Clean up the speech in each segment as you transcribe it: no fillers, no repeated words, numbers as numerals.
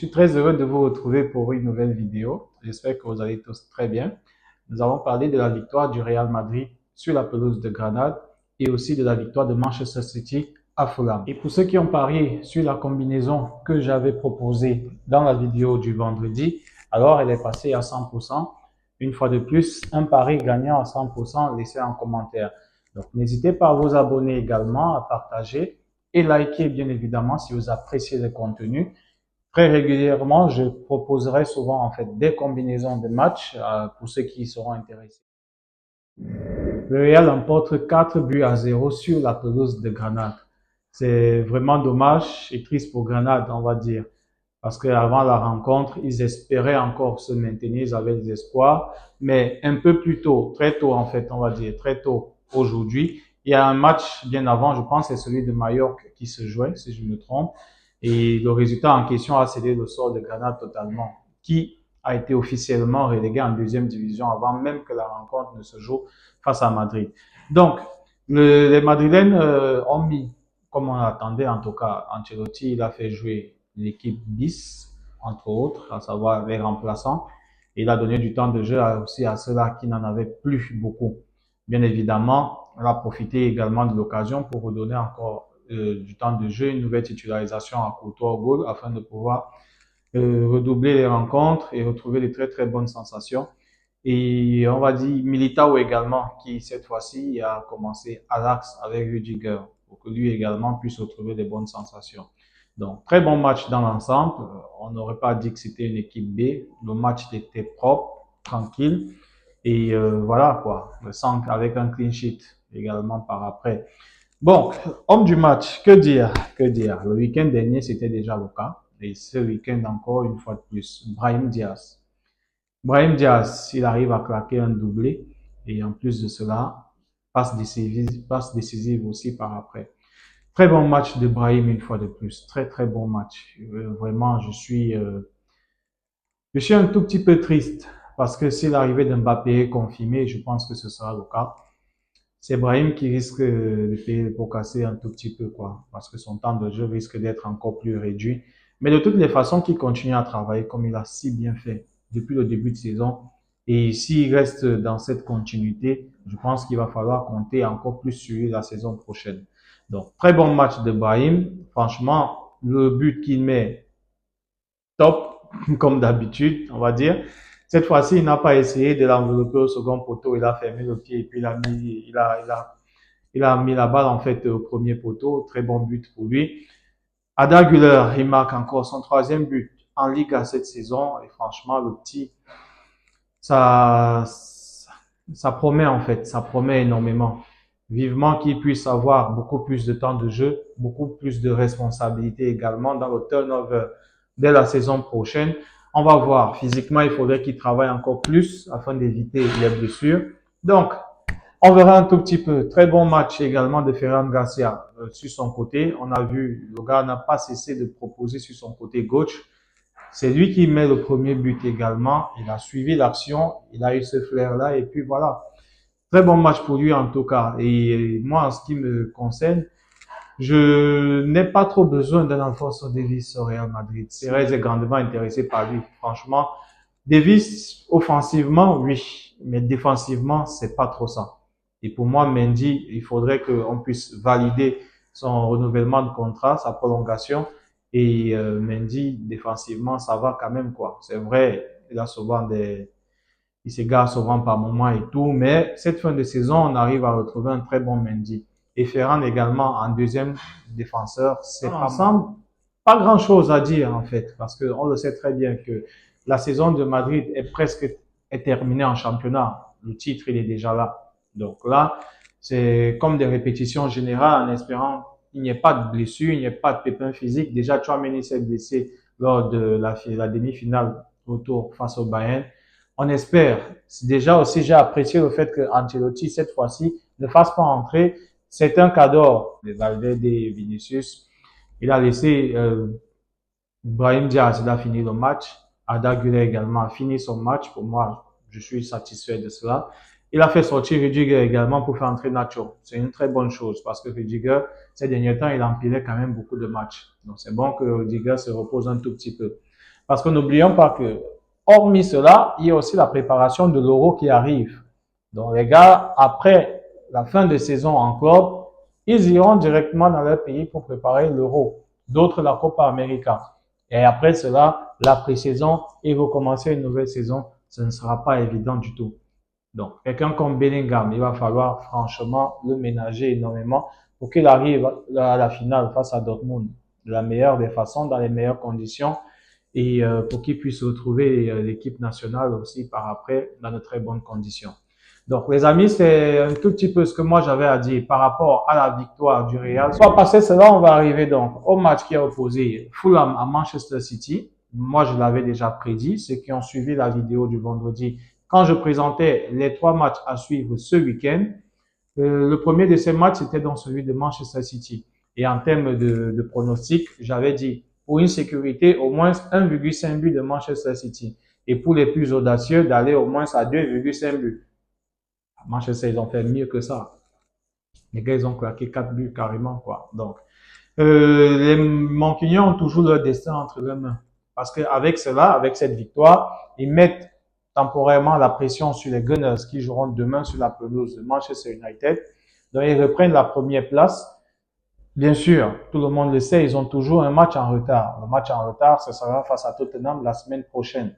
Je suis très heureux de vous retrouver pour une nouvelle vidéo. J'espère que vous allez tous très bien. Nous allons parler de la victoire du Real Madrid sur la pelouse de Grenade et aussi de la victoire de Manchester City à Fulham. Et pour ceux qui ont parié sur la combinaison que j'avais proposée dans la vidéo du vendredi, alors elle est passée à 100%. Une fois de plus, un pari gagnant à 100%, laissez en commentaire. Donc n'hésitez pas à vous abonner également, à partager et liker bien évidemment si vous appréciez le contenu. Très régulièrement, je proposerai souvent en fait des combinaisons de matchs pour ceux qui seront intéressés. Le Real emporte 4 buts à 0 sur la pelouse de Grenade. C'est vraiment dommage et triste pour Grenade, on va dire. Parce qu'avant la rencontre, ils espéraient encore se maintenir, ils avaient des espoirs. Mais un peu plus tôt, très tôt en fait, on va dire, très tôt aujourd'hui, il y a un match bien avant, je pense, c'est celui de Mallorca qui se jouait, si je me trompe. Et le résultat en question a scellé le sort de Grenade totalement, qui a été officiellement relégué en deuxième division avant même que la rencontre ne se joue face à Madrid. Donc, les Madrilènes ont mis, comme on attendait en tout cas, Ancelotti, il a fait jouer l'équipe bis, entre autres, à savoir les remplaçants. Il a donné du temps de jeu aussi à ceux-là qui n'en avaient plus beaucoup. Bien évidemment, on a profité également de l'occasion pour redonner encore du temps de jeu, une nouvelle titularisation à Courtois au goal afin de pouvoir redoubler les rencontres et retrouver de très très bonnes sensations. Et on va dire Militao également, qui cette fois-ci a commencé à l'axe avec Rudiger, pour que lui également puisse retrouver des bonnes sensations. Donc, très bon match dans l'ensemble. On n'aurait pas dit que c'était une équipe B. Le match était propre, tranquille. Et voilà quoi, le 5 avec un clean sheet également par après. Bon, homme du match, que dire, que dire. Le week-end dernier, c'était déjà le cas. Et ce week-end, encore une fois de plus, Brahim Diaz. Brahim Diaz, il arrive à claquer un doublé. Et en plus de cela, passe décisive aussi par après. Très bon match de Brahim une fois de plus. Très, très bon match. Vraiment, je suis un tout petit peu triste parce que si l'arrivée d'Mbappé est confirmée, je pense que ce sera le cas. C'est Brahim qui risque de payer le pot cassé un tout petit peu, quoi, parce que son temps de jeu risque d'être encore plus réduit. Mais de toutes les façons, qu'il continue à travailler comme il a si bien fait depuis le début de saison. Et s'il reste dans cette continuité, je pense qu'il va falloir compter encore plus sur lui la saison prochaine. Donc, très bon match de Brahim. Franchement, le but qu'il met, top, comme d'habitude, on va dire. Cette fois-ci, il n'a pas essayé de l'envelopper au second poteau. Il a fermé le pied et puis il a mis la balle en fait au premier poteau. Très bon but pour lui. Ada Güler, il marque encore son troisième but en Ligue à cette saison. Et franchement, le petit, ça, ça promet en fait. Ça promet énormément. Vivement qu'il puisse avoir beaucoup plus de temps de jeu, beaucoup plus de responsabilités également dans le turnover dès la saison prochaine. On va voir. Physiquement, il faudrait qu'il travaille encore plus afin d'éviter les blessures. Donc, on verra un tout petit peu. Très bon match également de Ferran Garcia sur son côté. On a vu, le gars n'a pas cessé de proposer sur son côté gauche. C'est lui qui met le premier but également. Il a suivi l'action, il a eu ce flair-là et puis voilà. Très bon match pour lui en tout cas. Et moi, en ce qui me concerne, je n'ai pas trop besoin d'un Alphonso Davies au Real Madrid. Perez est grandement intéressé par lui. Franchement, Davies, offensivement, oui. Mais défensivement, c'est pas trop ça. Et pour moi, Mendy, il faudrait qu'on puisse valider son renouvellement de contrat, sa prolongation. Et Mendy, défensivement, ça va quand même, quoi. C'est vrai, il s'égare souvent par moments et tout, mais cette fin de saison, on arrive à retrouver un très bon Mendy. Et Ferran également en deuxième défenseur, c'est pas ensemble, pas grand chose à dire en fait, parce qu'on le sait très bien que la saison de Madrid est terminée en championnat. Le titre, il est déjà là. Donc là, c'est comme des répétitions générales en espérant qu'il n'y ait pas de blessure, il n'y ait pas de pépin physique. Déjà, Tchouaméni s'est blessé lors de la demi-finale retour face au Bayern. On espère. Déjà aussi, j'ai apprécié le fait que Ancelotti, cette fois-ci, ne fasse pas entrer. C'est un cadeau de Valverde et Vinicius. Il a laissé Brahim Diaz, il a fini le match. Arda Güler également a fini son match. Pour moi, je suis satisfait de cela. Il a fait sortir Rudiger également pour faire entrer Nacho. C'est une très bonne chose parce que Rudiger, ces derniers temps, il empilait quand même beaucoup de matchs. Donc, c'est bon que Rudiger se repose un tout petit peu. Parce que n'oublions pas que, hormis cela, il y a aussi la préparation de l'Euro qui arrive. Donc, les gars, après la fin de saison en club, ils iront directement dans leur pays pour préparer l'Euro. D'autres, la Copa América. Et après cela, la pré-saison, ils vont commencer une nouvelle saison. Ce ne sera pas évident du tout. Donc, quelqu'un comme Bellingham, il va falloir franchement le ménager énormément pour qu'il arrive à la finale face à Dortmund de la meilleure des façons, dans les meilleures conditions et pour qu'il puisse retrouver l'équipe nationale aussi par après dans de très bonnes conditions. Donc, les amis, c'est un tout petit peu ce que moi j'avais à dire par rapport à la victoire du Real. Soit passer cela, on va arriver donc au match qui a opposé Fulham à Manchester City. Moi, je l'avais déjà prédit. Ceux qui ont suivi la vidéo du vendredi, quand je présentais les 3 matchs à suivre ce week-end, le premier de ces matchs, c'était donc celui de Manchester City. Et en termes de pronostic, j'avais dit pour une sécurité, au moins 1,5 but de Manchester City. Et pour les plus audacieux, d'aller au moins à 2,5 buts. Manchester, ils ont fait mieux que ça. Les gars, ils ont claqué 4 buts carrément, quoi. Donc, les Mancuniens ont toujours leur destin entre leurs mains. Parce qu'avec cela, avec cette victoire, ils mettent temporairement la pression sur les Gunners qui joueront demain sur la pelouse de Manchester United. Donc, ils reprennent la première place. Bien sûr, tout le monde le sait, ils ont toujours un match en retard. Le match en retard, ce sera face à Tottenham la semaine prochaine.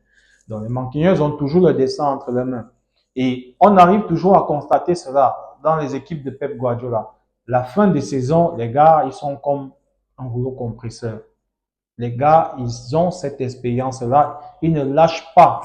Donc, les Mancuniens ont toujours le destin entre leurs mains. Et on arrive toujours à constater cela dans les équipes de Pep Guardiola. La fin de saison, les gars, ils sont comme un rouleau compresseur. Les gars, ils ont cette expérience-là. Ils ne lâchent pas.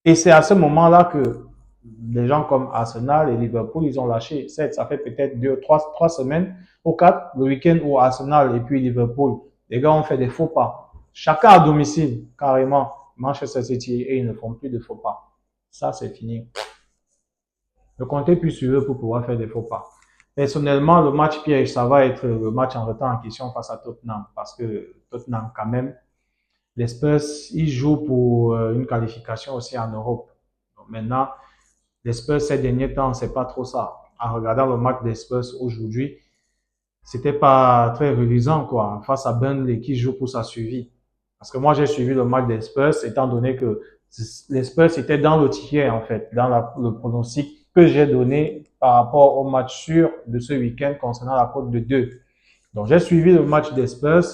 Et c'est à ce moment-là que des gens comme Arsenal et Liverpool, ils ont lâché. Ça fait peut-être 3 semaines ou 4, le week-end où Arsenal et puis Liverpool, les gars ont fait des faux pas. Chacun à domicile, carrément. Manchester City, et ils ne font plus de faux pas. Ça, c'est fini. Ne comptez plus sur eux pour pouvoir faire des faux pas. Personnellement, le match piège, ça va être le match en retard en question face à Tottenham. Parce que Tottenham, quand même, les Spurs, ils jouent pour une qualification aussi en Europe. Donc maintenant, les Spurs, ces derniers temps, c'est pas trop ça. En regardant le match des Spurs aujourd'hui, c'était pas très reluisant, quoi, face à Burnley qui joue pour sa survie. Parce que moi, j'ai suivi le match des Spurs, étant donné que les Spurs étaient dans le ticket, en fait, dans le pronostic que j'ai donné par rapport au match sûr de ce week-end concernant la cote de 2. Donc, j'ai suivi le match des Spurs.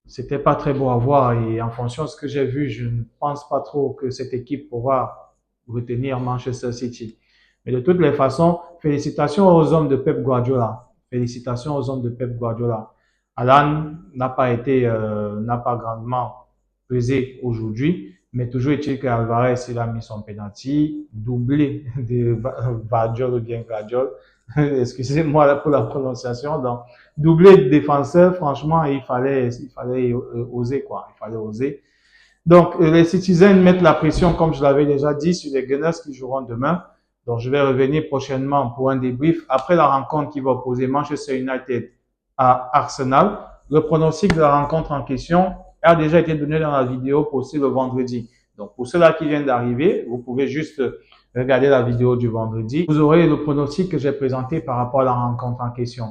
C'était pas très beau à voir et en fonction de ce que j'ai vu, je ne pense pas trop que cette équipe pourra retenir Manchester City. Mais de toutes les façons, félicitations aux hommes de Pep Guardiola. Félicitations aux hommes de Pep Guardiola. Alan n'a pas grandement pesé aujourd'hui, mais toujours est-il qu'Alvarez, il a mis son penalty, doublé de Vardiol ou bien Guardiol. Excusez-moi pour la prononciation. Donc, doublé de défenseur, franchement, il fallait oser, quoi. Il fallait oser. Donc, les Citizens mettent la pression, comme je l'avais déjà dit, sur les Gunners qui joueront demain. Donc, je vais revenir prochainement pour un débrief après la rencontre qui va opposer Manchester United à Arsenal. Le pronostic de la rencontre en question a déjà été donné dans la vidéo postée le vendredi. Donc, pour ceux-là qui viennent d'arriver, vous pouvez juste regarder la vidéo du vendredi. Vous aurez le pronostic que j'ai présenté par rapport à la rencontre en question.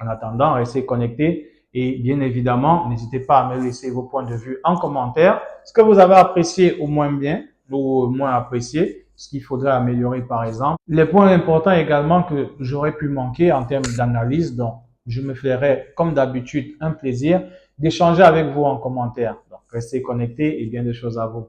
En attendant, restez connectés et bien évidemment, n'hésitez pas à me laisser vos points de vue en commentaire. Ce que vous avez apprécié au moins bien ou au moins apprécié, ce qu'il faudrait améliorer par exemple. Les points importants également que j'aurais pu manquer en termes d'analyse. Donc, je me ferai comme d'habitude un plaisir d'échanger avec vous en commentaire. Donc, restez connectés et bien de choses à vous.